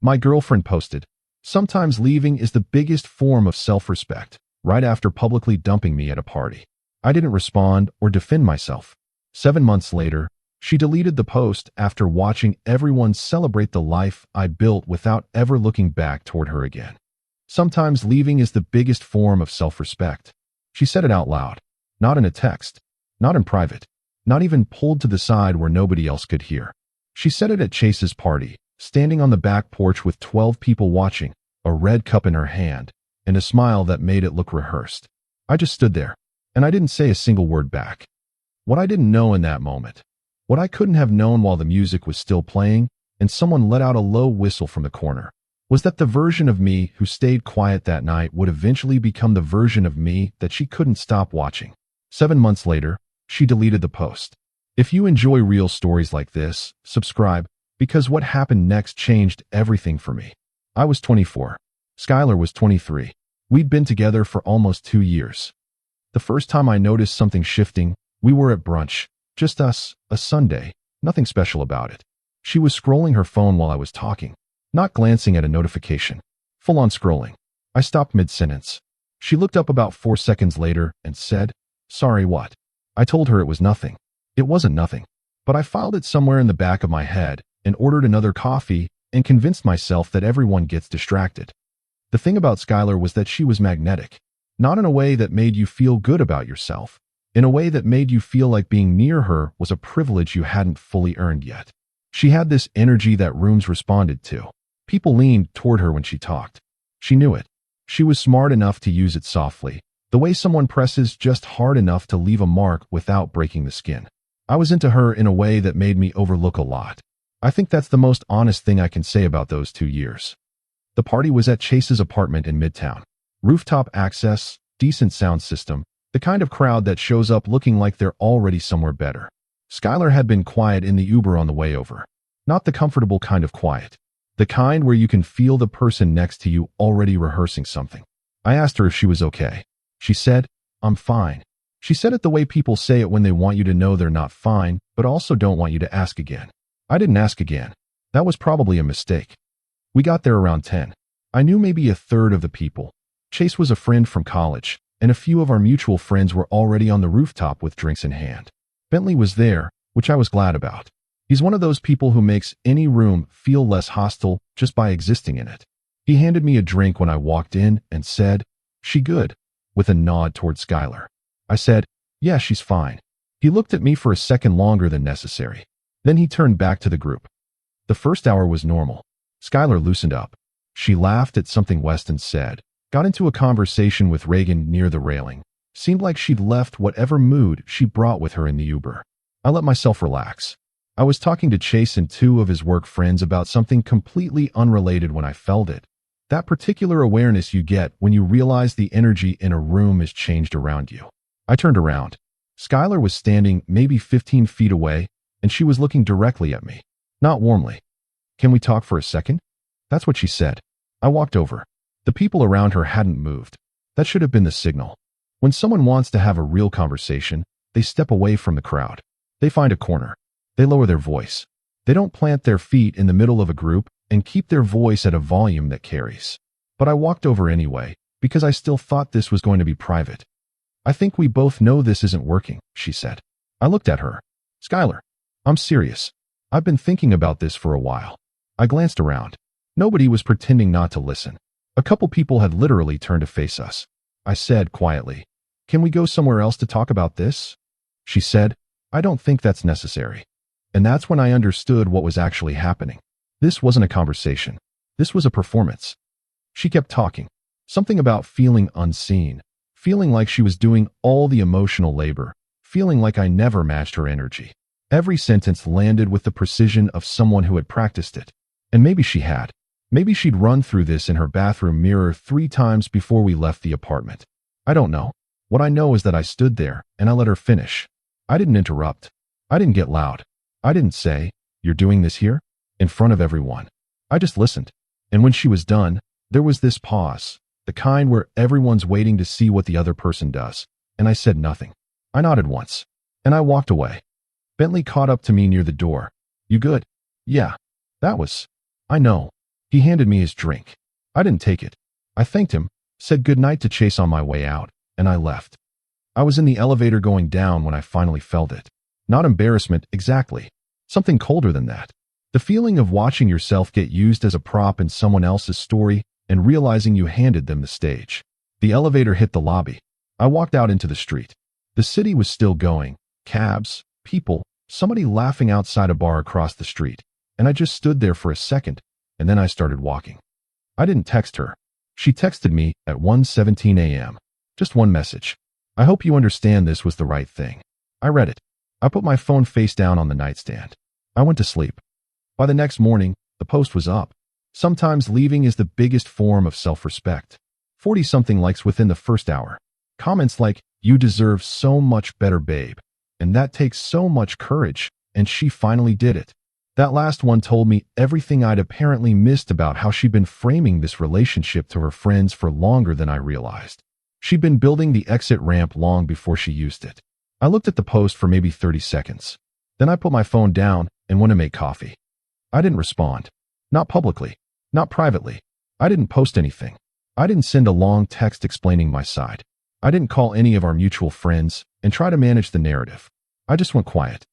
My girlfriend posted, "Sometimes leaving is the biggest form of self-respect," right after publicly dumping me at a party. I didn't respond or defend myself. 7 months later, she deleted the post after watching everyone celebrate the life I built without ever looking back toward her again. Sometimes leaving is the biggest form of self-respect. She said it out loud, not in a text, not in private, not even pulled to the side where nobody else could hear. She said it at Chase's party, standing on the back porch with 12 people watching, a red cup in her hand, and a smile that made it look rehearsed. I just stood there, and I didn't say a single word back. What I didn't know in that moment, what I couldn't have known while the music was still playing and someone let out a low whistle from the corner, was that the version of me who stayed quiet that night would eventually become the version of me that she couldn't stop watching. 7 months later, she deleted the post. If you enjoy real stories like this, subscribe, because what happened next changed everything for me. I was 24. Skylar was 23. We'd been together for almost 2 years. The first time I noticed something shifting, we were at brunch, just us, a Sunday, nothing special about it. She was scrolling her phone while I was talking, not glancing at a notification, full-on scrolling. I stopped mid-sentence. She looked up about 4 seconds later and said, "Sorry, what?" I told her it was nothing. It wasn't nothing, but I filed it somewhere in the back of my head and ordered another coffee and convinced myself that everyone gets distracted. The thing about Skylar was that she was magnetic, not in a way that made you feel good about yourself, in a way that made you feel like being near her was a privilege you hadn't fully earned yet. She had this energy that rooms responded to. People leaned toward her when she talked. She knew it. She was smart enough to use it softly, the way someone presses just hard enough to leave a mark without breaking the skin. I was into her in a way that made me overlook a lot. I think that's the most honest thing I can say about those 2 years. The party was at Chase's apartment in Midtown. Rooftop access, decent sound system, the kind of crowd that shows up looking like they're already somewhere better. Skylar had been quiet in the Uber on the way over. Not the comfortable kind of quiet. The kind where you can feel the person next to you already rehearsing something. I asked her if she was okay. She said, "I'm fine." She said it the way people say it when they want you to know they're not fine, but also don't want you to ask again. I didn't ask again. That was probably a mistake. We got there around 10. I knew maybe a third of the people. Chase was a friend from college, and a few of our mutual friends were already on the rooftop with drinks in hand. Bentley was there, which I was glad about. He's one of those people who makes any room feel less hostile just by existing in it. He handed me a drink when I walked in and said, "She good?" with a nod toward Skylar. I said, "Yeah, she's fine." He looked at me for a second longer than necessary. Then he turned back to the group. The first hour was normal. Skylar loosened up. She laughed at something Weston said, got into a conversation with Reagan near the railing. Seemed like she'd left whatever mood she brought with her in the Uber. I let myself relax. I was talking to Chase and 2 of his work friends about something completely unrelated when I felt it. That particular awareness you get when you realize the energy in a room is changed around you. I turned around. Skylar was standing maybe 15 feet away, and she was looking directly at me. Not warmly. "Can we talk for a second?" That's what she said. I walked over. The people around her hadn't moved. That should have been the signal. When someone wants to have a real conversation, they step away from the crowd. They find a corner. They lower their voice. They don't plant their feet in the middle of a group and keep their voice at a volume that carries. But I walked over anyway, because I still thought this was going to be private. "I think we both know this isn't working," she said. I looked at her. "Skylar, I'm serious. I've been thinking about this for a while." I glanced around. Nobody was pretending not to listen. A couple people had literally turned to face us. I said quietly, "Can we go somewhere else to talk about this?" She said, "I don't think that's necessary." And that's when I understood what was actually happening. This wasn't a conversation. This was a performance. She kept talking. Something about feeling unseen, feeling like she was doing all the emotional labor, feeling like I never matched her energy. Every sentence landed with the precision of someone who had practiced it. And maybe she had. Maybe she'd run through this in her bathroom mirror 3 times before we left the apartment. I don't know. What I know is that I stood there and I let her finish. I didn't interrupt. I didn't get loud. I didn't say, "You're doing this here?" in front of everyone. I just listened. And when she was done, there was this pause, the kind where everyone's waiting to see what the other person does. And I said nothing. I nodded once. And I walked away. Bentley caught up to me near the door. "You good?" "Yeah. That was..." "I know. He handed me his drink. I didn't take it. I thanked him, said goodnight to Chase on my way out, and I left. I was in the elevator going down when I finally felt it. Not embarrassment, exactly. Something colder than that. The feeling of watching yourself get used as a prop in someone else's story and realizing you handed them the stage. The elevator hit the lobby. I walked out into the street. The city was still going. Cabs, people, somebody laughing outside a bar across the street. And I just stood there for a second, and then I started walking. I didn't text her. She texted me at 1:17 a.m. Just one message. I hope you understand this was the right thing. I read it. I put my phone face down on the nightstand. I went to sleep. By the next morning, the post was up. Sometimes leaving is the biggest form of self-respect. 40-something likes within the first hour. Comments like, "You deserve so much better, babe." And that takes so much courage, and she finally did it. That last one told me everything I'd apparently missed about how she'd been framing this relationship to her friends for longer than I realized. She'd been building the exit ramp long before she used it. I looked at the post for maybe 30 seconds. Then I put my phone down and went to make coffee. I didn't respond. Not publicly. Not privately. I didn't post anything. I didn't send a long text explaining my side. I didn't call any of our mutual friends and try to manage the narrative. I just went quiet.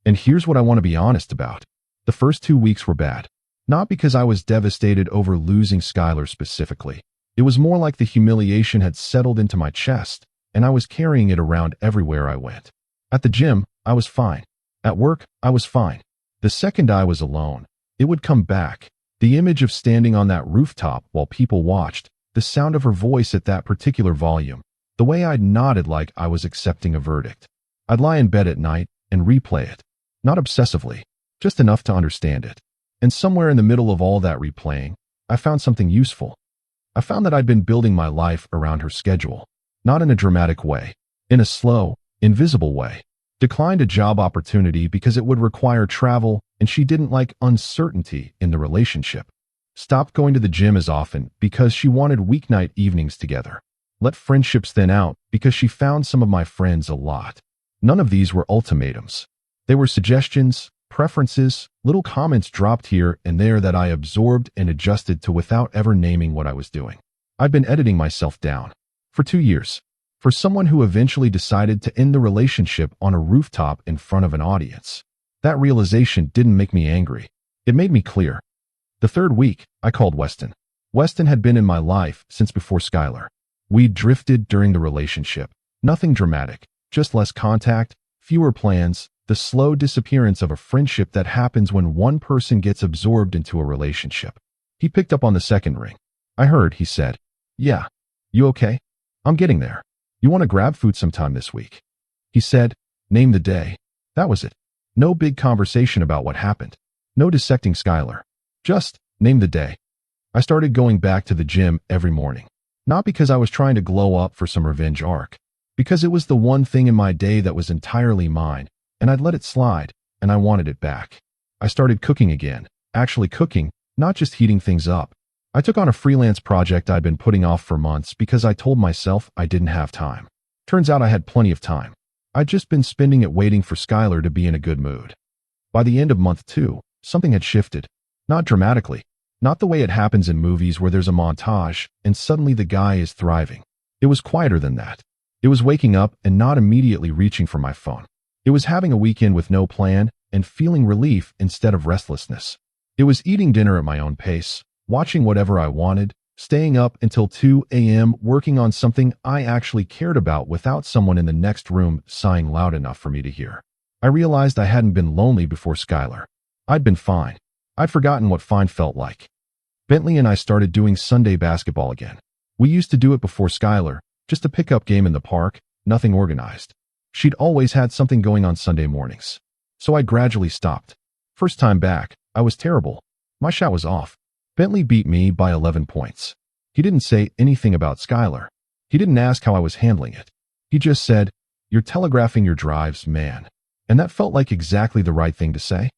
And here's what I want to be honest about. The first 2 weeks were bad. Not because I was devastated over losing Skylar specifically. It was more like the humiliation had settled into my chest, and I was carrying it around everywhere I went. At the gym, I was fine. At work, I was fine. The second I was alone, it would come back. The image of standing on that rooftop while people watched, the sound of her voice at that particular volume, the way I'd nodded like I was accepting a verdict. I'd lie in bed at night and replay it. Not obsessively, just enough to understand it. And somewhere in the middle of all that replaying, I found something useful. I found that I'd been building my life around her schedule. Not in a dramatic way. In a slow, invisible way. Declined a job opportunity because it would require travel and she didn't like uncertainty in the relationship. Stopped going to the gym as often because she wanted weeknight evenings together. Let friendships thin out because she found some of my friends a lot. None of these were ultimatums. They were suggestions, preferences, little comments dropped here and there that I absorbed and adjusted to without ever naming what I was doing. I'd been editing myself down. For 2 years. For someone who eventually decided to end the relationship on a rooftop in front of an audience. That realization didn't make me angry. It made me clear. The third week, I called Weston. Weston had been in my life since before Skylar. We'd drifted during the relationship. Nothing dramatic, just less contact, fewer plans, the slow disappearance of a friendship that happens when one person gets absorbed into a relationship. He picked up on the second ring. I heard, he said. "Yeah. You okay? I'm getting there. You want to grab food sometime this week?" He said, "Name the day." That was it. No big conversation about what happened. No dissecting Skylar. Just, name the day. I started going back to the gym every morning. Not because I was trying to glow up for some revenge arc. Because it was the one thing in my day that was entirely mine, and I'd let it slide, and I wanted it back. I started cooking again. Actually cooking, not just heating things up. I took on a freelance project I'd been putting off for months because I told myself I didn't have time. Turns out I had plenty of time. I'd just been spending it waiting for Skylar to be in a good mood. By the end of month 2, something had shifted. Not dramatically. Not the way it happens in movies where there's a montage and suddenly the guy is thriving. It was quieter than that. It was waking up and not immediately reaching for my phone. It was having a weekend with no plan and feeling relief instead of restlessness. It was eating dinner at my own pace, watching whatever I wanted, staying up until 2 a.m. working on something I actually cared about without someone in the next room sighing loud enough for me to hear. I realized I hadn't been lonely before Skylar. I'd been fine. I'd forgotten what fine felt like. Bentley and I started doing Sunday basketball again. We used to do it before Skylar, just a pickup game in the park, nothing organized. She'd always had something going on Sunday mornings. So I gradually stopped. First time back, I was terrible. My shot was off. Bentley beat me by 11 points. He didn't say anything about Skylar. He didn't ask how I was handling it. He just said, "You're telegraphing your drives, man." And that felt like exactly the right thing to say.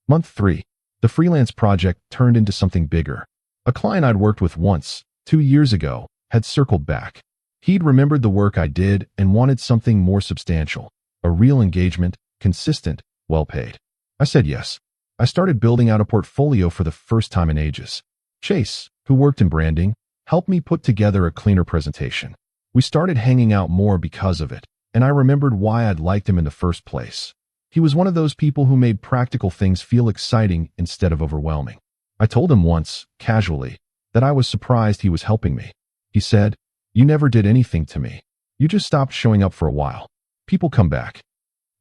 Month 3, the freelance project turned into something bigger. A client I'd worked with once, 2 years ago, had circled back. He'd remembered the work I did and wanted something more substantial. A real engagement, consistent, well paid. I said yes. I started building out a portfolio for the first time in ages. Chase, who worked in branding, helped me put together a cleaner presentation. We started hanging out more because of it, and I remembered why I'd liked him in the first place. He was one of those people who made practical things feel exciting instead of overwhelming. I told him once, casually, that I was surprised he was helping me. He said, "You never did anything to me. You just stopped showing up for a while. People come back."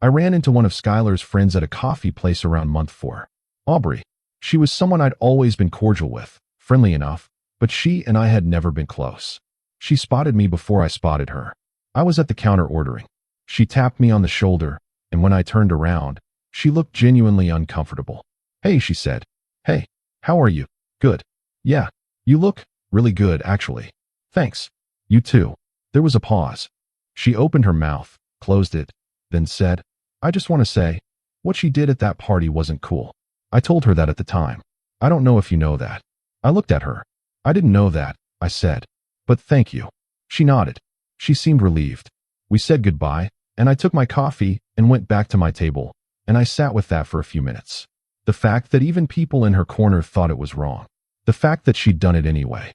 I ran into one of Skylar's friends at a coffee place around month 4. Aubrey. She was someone I'd always been cordial with, friendly enough, but she and I had never been close. She spotted me before I spotted her. I was at the counter ordering. She tapped me on the shoulder, and when I turned around, she looked genuinely uncomfortable. "Hey," she said. "Hey, how are you?" "Good." "Yeah, you look really good, actually." "Thanks. You too." There was a pause. She opened her mouth, closed it, then said, "I just want to say, what she did at that party wasn't cool." I told her that at the time. "I don't know if you know that." I looked at her. "I didn't know that," I said. "But thank you." She nodded. She seemed relieved. We said goodbye, and I took my coffee and went back to my table, and I sat with that for a few minutes. The fact that even people in her corner thought it was wrong. The fact that she'd done it anyway.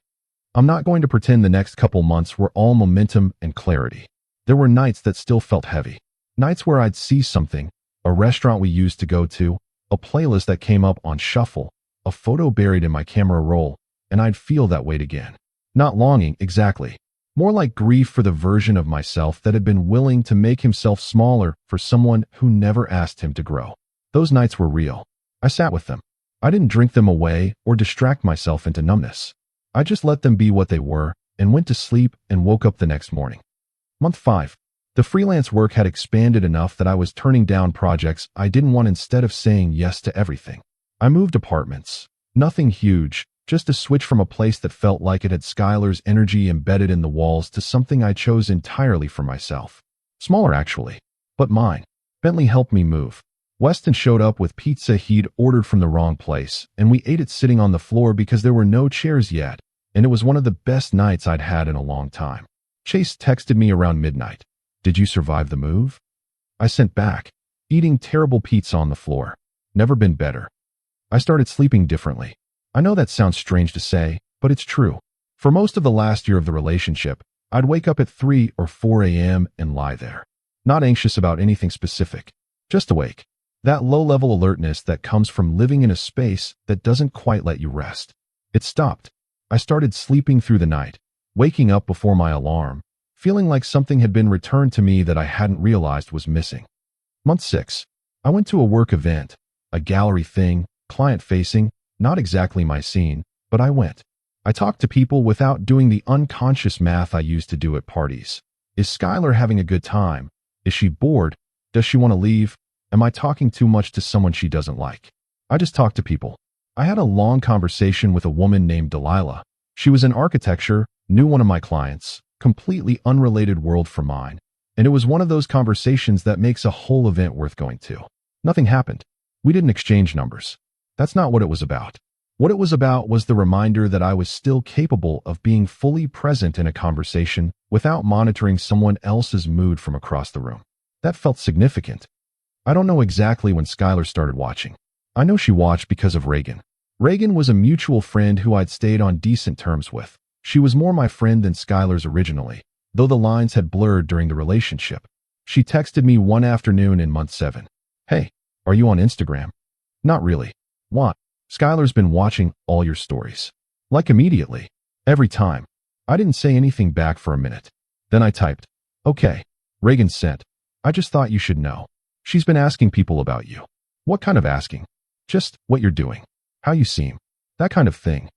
I'm not going to pretend the next couple months were all momentum and clarity. There were nights that still felt heavy. Nights where I'd see something, a restaurant we used to go to, a playlist that came up on shuffle, a photo buried in my camera roll, and I'd feel that weight again. Not longing, exactly. More like grief for the version of myself that had been willing to make himself smaller for someone who never asked him to grow. Those nights were real. I sat with them. I didn't drink them away or distract myself into numbness. I just let them be what they were and went to sleep and woke up the next morning. Month 5. The freelance work had expanded enough that I was turning down projects I didn't want instead of saying yes to everything. I moved apartments. Nothing huge, just a switch from a place that felt like it had Skylar's energy embedded in the walls to something I chose entirely for myself. Smaller, actually, but mine. Bentley helped me move. Weston showed up with pizza he'd ordered from the wrong place, and we ate it sitting on the floor because there were no chairs yet, and it was one of the best nights I'd had in a long time. Chase texted me around midnight. "Did you survive the move?" I sent back, "Eating terrible pizza on the floor. Never been better." I started sleeping differently. I know that sounds strange to say, but it's true. For most of the last year of the relationship, I'd wake up at 3 or 4 a.m. and lie there. Not anxious about anything specific, just awake. That low-level alertness that comes from living in a space that doesn't quite let you rest. It stopped. I started sleeping through the night, waking up before my alarm, feeling like something had been returned to me that I hadn't realized was missing. Month 6. I went to a work event, a gallery thing, client-facing, not exactly my scene, but I went. I talked to people without doing the unconscious math I used to do at parties. Is Skylar having a good time? Is she bored? Does she want to leave? Am I talking too much to someone she doesn't like? I just talked to people. I had a long conversation with a woman named Delilah. She was in architecture, knew one of my clients, completely unrelated world from mine, and it was one of those conversations that makes a whole event worth going to. Nothing happened. We didn't exchange numbers. That's not what it was about. What it was about was the reminder that I was still capable of being fully present in a conversation without monitoring someone else's mood from across the room. That felt significant. I don't know exactly when Skylar started watching. I know she watched because of Reagan. Reagan was a mutual friend who I'd stayed on decent terms with. She was more my friend than Skylar's originally, though the lines had blurred during the relationship. She texted me one afternoon in month 7. "Hey, are you on Instagram?" "Not really." "What?" "Skylar's been watching all your stories." Like immediately. Every time. I didn't say anything back for a minute. Then I typed, "Okay." Reagan sent, "I just thought you should know. She's been asking people about you." "What kind of asking?" "Just what you're doing. How you seem. That kind of thing."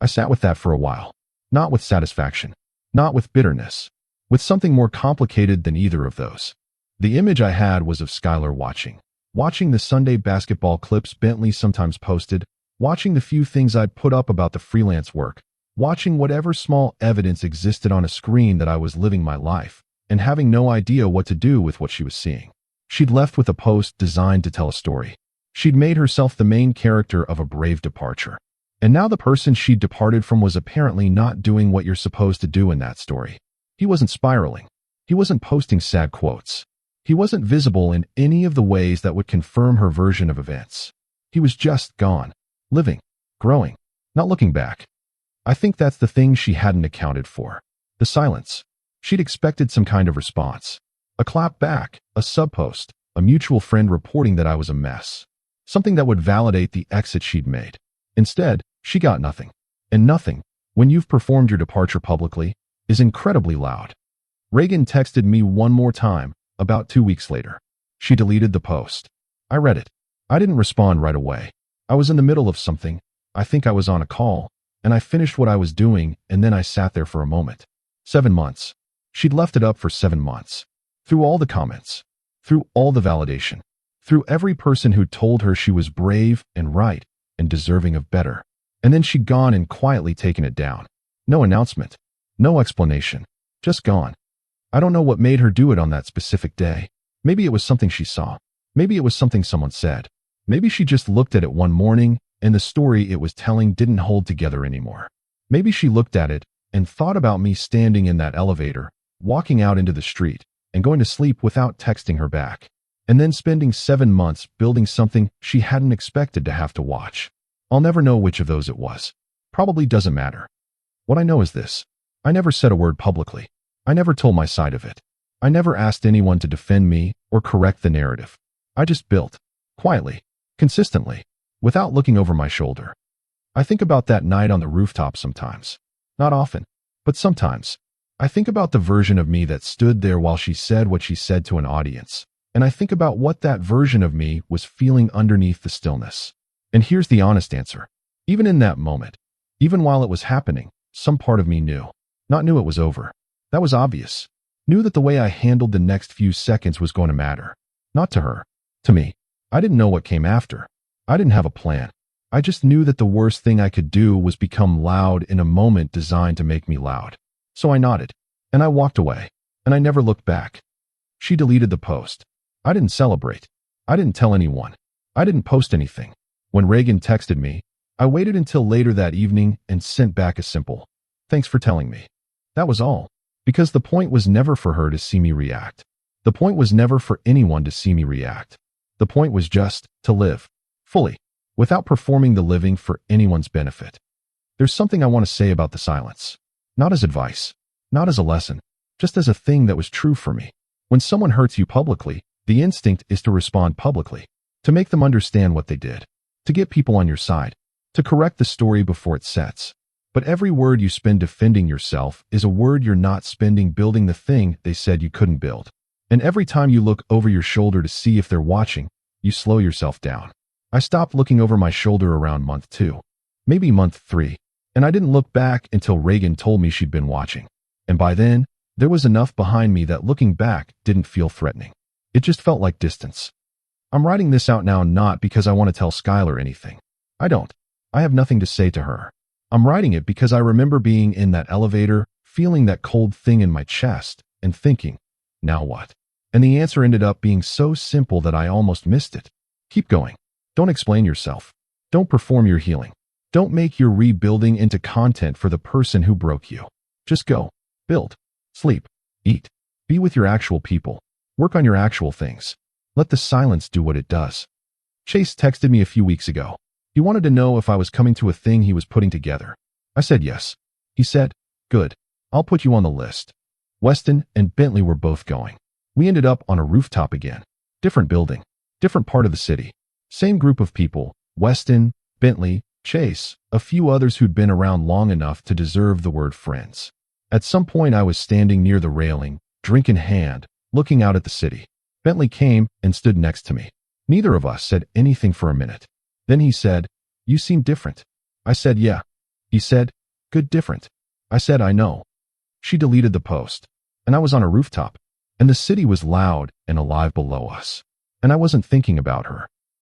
I sat with that for a while. Not with satisfaction. Not with bitterness. With something more complicated than either of those. The image I had was of Skylar watching. Watching the Sunday basketball clips Bentley sometimes posted. Watching the few things I'd put up about the freelance work. Watching whatever small evidence existed on a screen that I was living my life, and having no idea what to do with what she was seeing. She'd left with a post designed to tell a story. She'd made herself the main character of a brave departure. And now the person she'd departed from was apparently not doing what you're supposed to do in that story. He wasn't spiraling. He wasn't posting sad quotes. He wasn't visible in any of the ways that would confirm her version of events. He was just gone. Living. Growing. Not looking back. I think that's the thing she hadn't accounted for. The silence. She'd expected some kind of response. A clap back, a subpost, a mutual friend reporting that I was a mess. Something that would validate the exit she'd made. Instead, she got nothing. And nothing, when you've performed your departure publicly, is incredibly loud. Reagan texted me one more time, about 2 weeks later. She deleted the post. I read it. I didn't respond right away. I was in the middle of something. I think I was on a call, and I finished what I was doing, and then I sat there for a moment. 7 months. She'd left it up for 7 months. Through all the comments. Through all the validation. Through every person who told her she was brave and right and deserving of better. And then she'd gone and quietly taken it down. No announcement. No explanation. Just gone. I don't know what made her do it on that specific day. Maybe it was something she saw. Maybe it was something someone said. Maybe she just looked at it one morning and the story it was telling didn't hold together anymore. Maybe she looked at it and thought about me standing in that elevator, walking out into the street, and going to sleep without texting her back. And then spending 7 months building something she hadn't expected to have to watch. I'll never know which of those it was. Probably doesn't matter. What I know is this. I never said a word publicly. I never told my side of it. I never asked anyone to defend me or correct the narrative. I just built. Quietly. Consistently. Without looking over my shoulder. I think about that night on the rooftop sometimes. Not often, but sometimes. I think about the version of me that stood there while she said what she said to an audience. And I think about what that version of me was feeling underneath the stillness. And here's the honest answer. Even in that moment, even while it was happening, some part of me knew. Not knew it was over. That was obvious. Knew that the way I handled the next few seconds was going to matter. Not to her. To me. I didn't know what came after. I didn't have a plan. I just knew that the worst thing I could do was become loud in a moment designed to make me loud. So I nodded. And I walked away. And I never looked back. She deleted the post. I didn't celebrate. I didn't tell anyone. I didn't post anything. When Reagan texted me, I waited until later that evening and sent back a simple, "Thanks for telling me." That was all. Because the point was never for her to see me react. The point was never for anyone to see me react. The point was just to live. Fully. Without performing the living for anyone's benefit. There's something I want to say about the silence. Not as advice. Not as a lesson. Just as a thing that was true for me. When someone hurts you publicly, the instinct is to respond publicly. To make them understand what they did. To get people on your side. To correct the story before it sets. But every word you spend defending yourself is a word you're not spending building the thing they said you couldn't build. And every time you look over your shoulder to see if they're watching, you slow yourself down. I stopped looking over my shoulder around month 2. Maybe month 3. And I didn't look back until Reagan told me she'd been watching. And by then, there was enough behind me that looking back didn't feel threatening. It just felt like distance. I'm writing this out now not because I want to tell Skylar anything. I don't. I have nothing to say to her. I'm writing it because I remember being in that elevator, feeling that cold thing in my chest, and thinking, now what? And the answer ended up being so simple that I almost missed it. Keep going. Don't explain yourself. Don't perform your healing. Don't make your rebuilding into content for the person who broke you. Just go. Build. Sleep. Eat. Be with your actual people. Work on your actual things. Let the silence do what it does. Chase texted me a few weeks ago. He wanted to know if I was coming to a thing he was putting together. I said yes. He said, "Good. I'll put you on the list." Weston and Bentley were both going. We ended up on a rooftop again. Different building. Different part of the city. Same group of people. Weston, Bentley, Chase, a few others who'd been around long enough to deserve the word friends. At some point I was standing near the railing, drink in hand, looking out at the city. Bentley came and stood next to me. Neither of us said anything for a minute. Then he said, "You seem different." I said, "Yeah." He said, "Good different." I said, "I know." She deleted the post. And I was on a rooftop. And the city was loud and alive below us. And I wasn't thinking about her.